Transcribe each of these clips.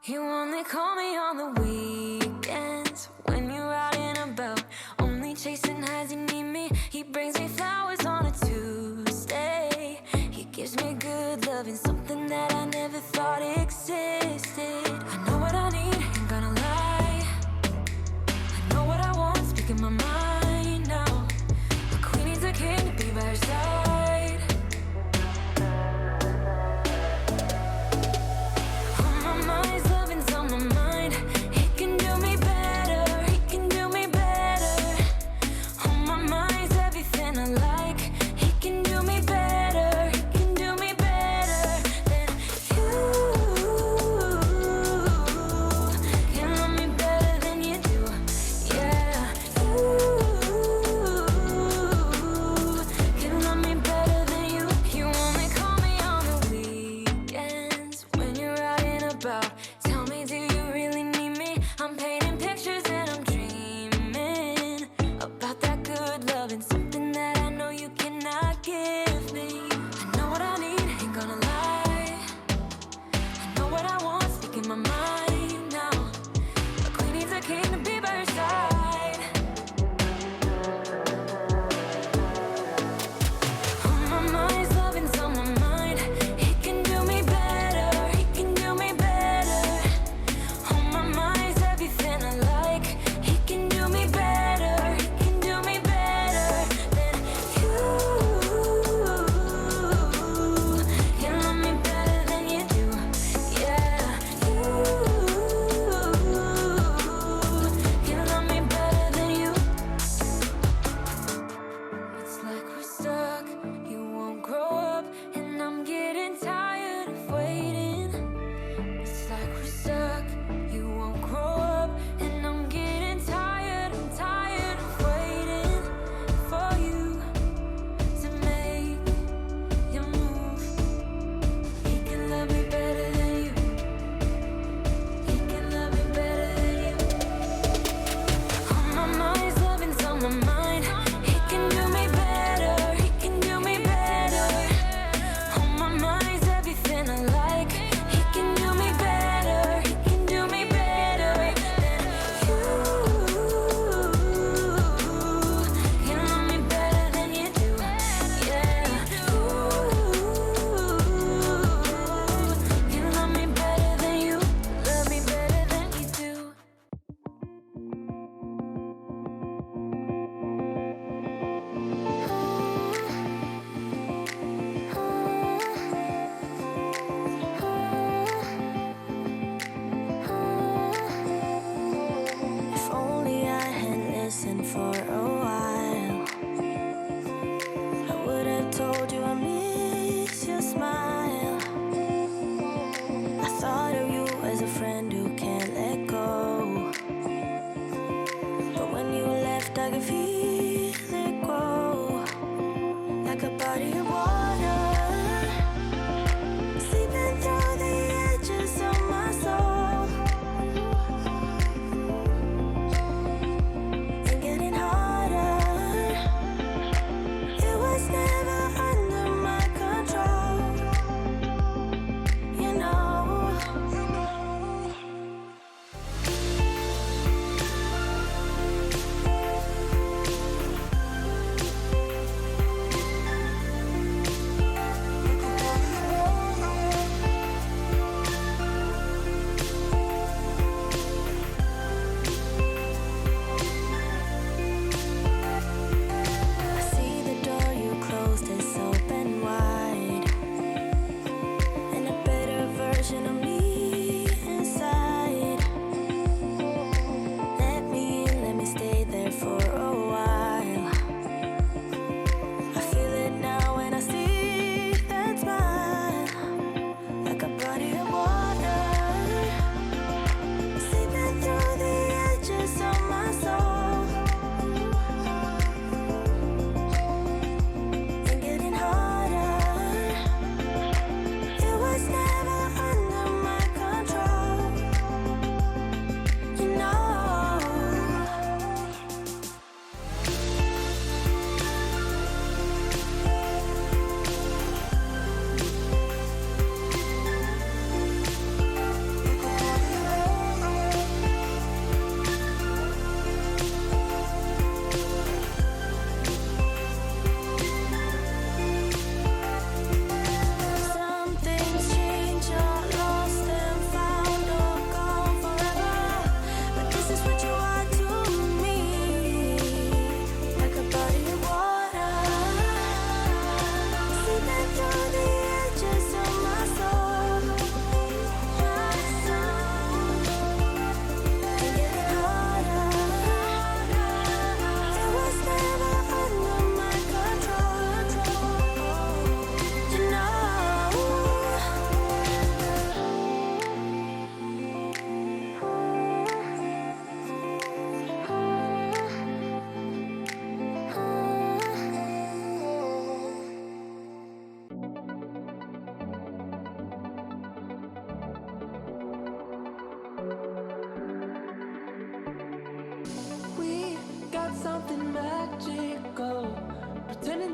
You only call me on the weekends when you're out and about, only chasing highs. You need me. He brings me flowers on a Tuesday. He gives me good loving, something that I never thought existed. I know what I need, ain't gonna lie. I know what I want, speaking my mind now. A queen needs a king to be by her side. On my mind's loving's on my mind. He can do me better, he can do me better. On my mind's everything I like. He can do me better, he can do me better than you. Can love me better than you do. Yeah, you can love me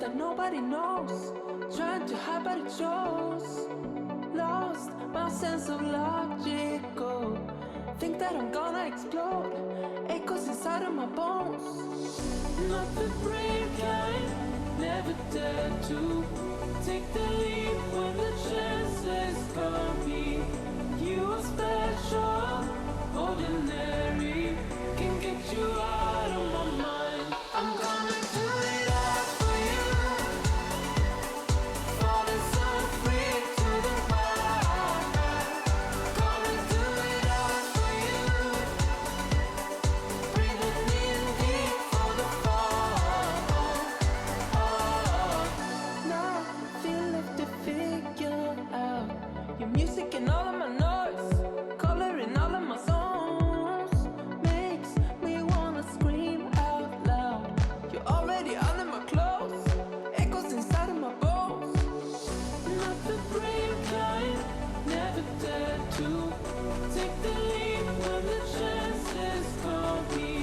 that nobody knows. Trying to hide but it shows. Lost my sense of logical. Think that I'm gonna explode. Echoes inside of my bones. Not the brave kind, never dare to take the leap when the chances come me. You are special, ordinary. Can get you out of my mind. I'm gonna do it all for you. Falling so free to the wild. Gonna do it all for you. Breathing in deep for the fall. Now I feel left to figure out your music and all of my noise, coloring all of my songs, makes me wanna scream out loud. You're already under my clothes, echoes inside of my bones. Not the brave kind, never dare to take the leap when the chances come me.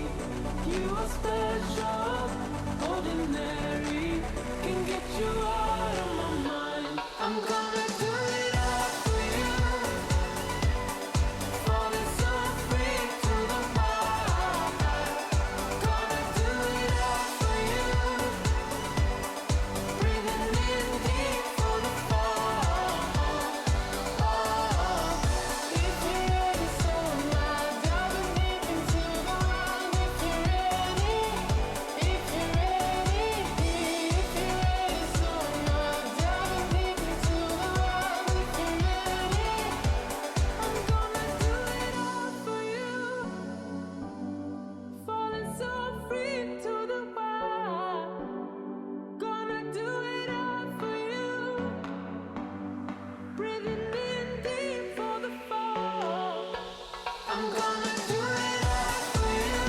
You are special, ordinary, can get you out of my mind. I'm gonna do it all for you. Falling so free to the wild. Gonna do it all for you. Breathing in deep for the fall. If you're ready, so am I. Diving deep into the wild. If you're ready, if you're ready, if you're ready, so am I. Diving deep into the wild. If you're ready, I'm gonna do it all for you. Falling so free to the wild. Gonna do it all for you. Breathing in deep for the fall. I'm gonna do it all for you.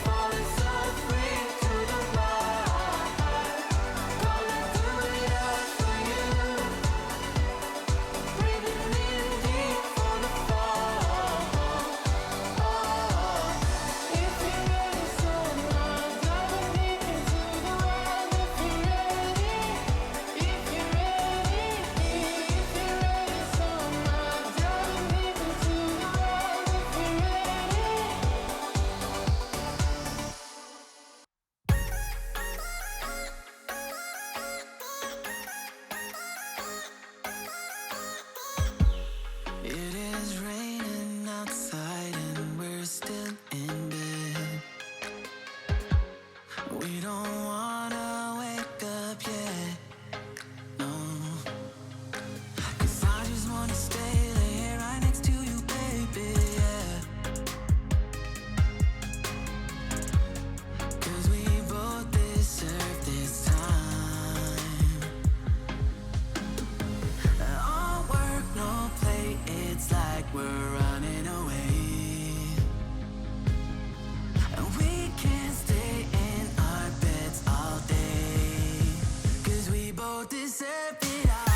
Falling so free to the wild. Gonna do it all for you. Breathing in deep for the fall. If you're ready, so am I. Diving deep into the wild. If you're ready, if you're ready, if you're ready, so am I. Diving deep into the wild. If you're ready. It is raining outside and we're still in bed. We don't wanna wake up yet, no. 'Cause I just wanna stay here right next to you, baby, yeah. 'Cause we both deserve this time. All work, no play, it's like we're running away. And we can't stay in our beds all day. 'Cause we both deserve it all.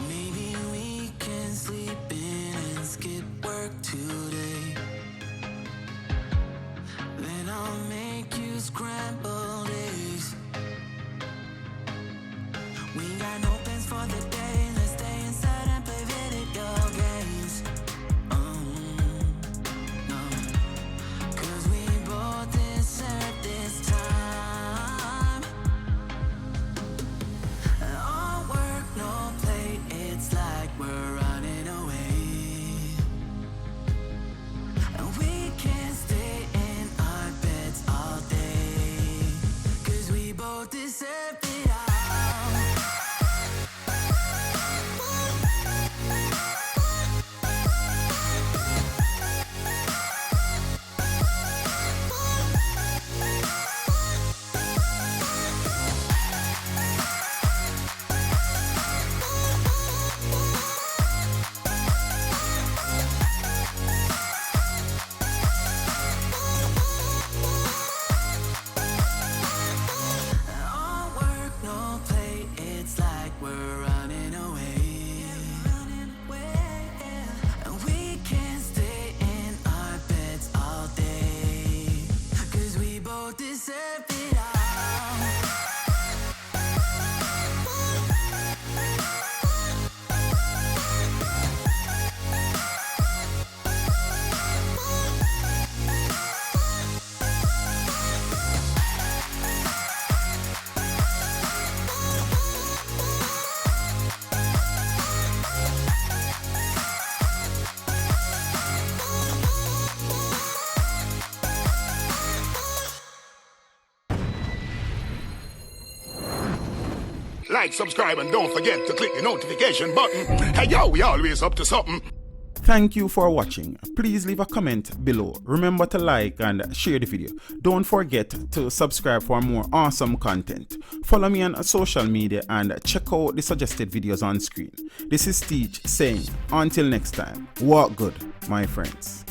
Maybe we can sleep in and skip work today. Then I'll make you scrambled eggs. We got no plans for the day. Let's stay inside and play video games. No. 'Cause we both deserve this time. All work, no play, it's like we're running away. like, subscribe, and don't forget to click the notification button. Hey yo, we always up to something. Thank you for watching. Please leave a comment below. Remember to like and share the video. Don't forget to subscribe for more awesome content. Follow me on social media and check out the suggested videos on screen. This is Teach saying, until next time, walk good, my friends.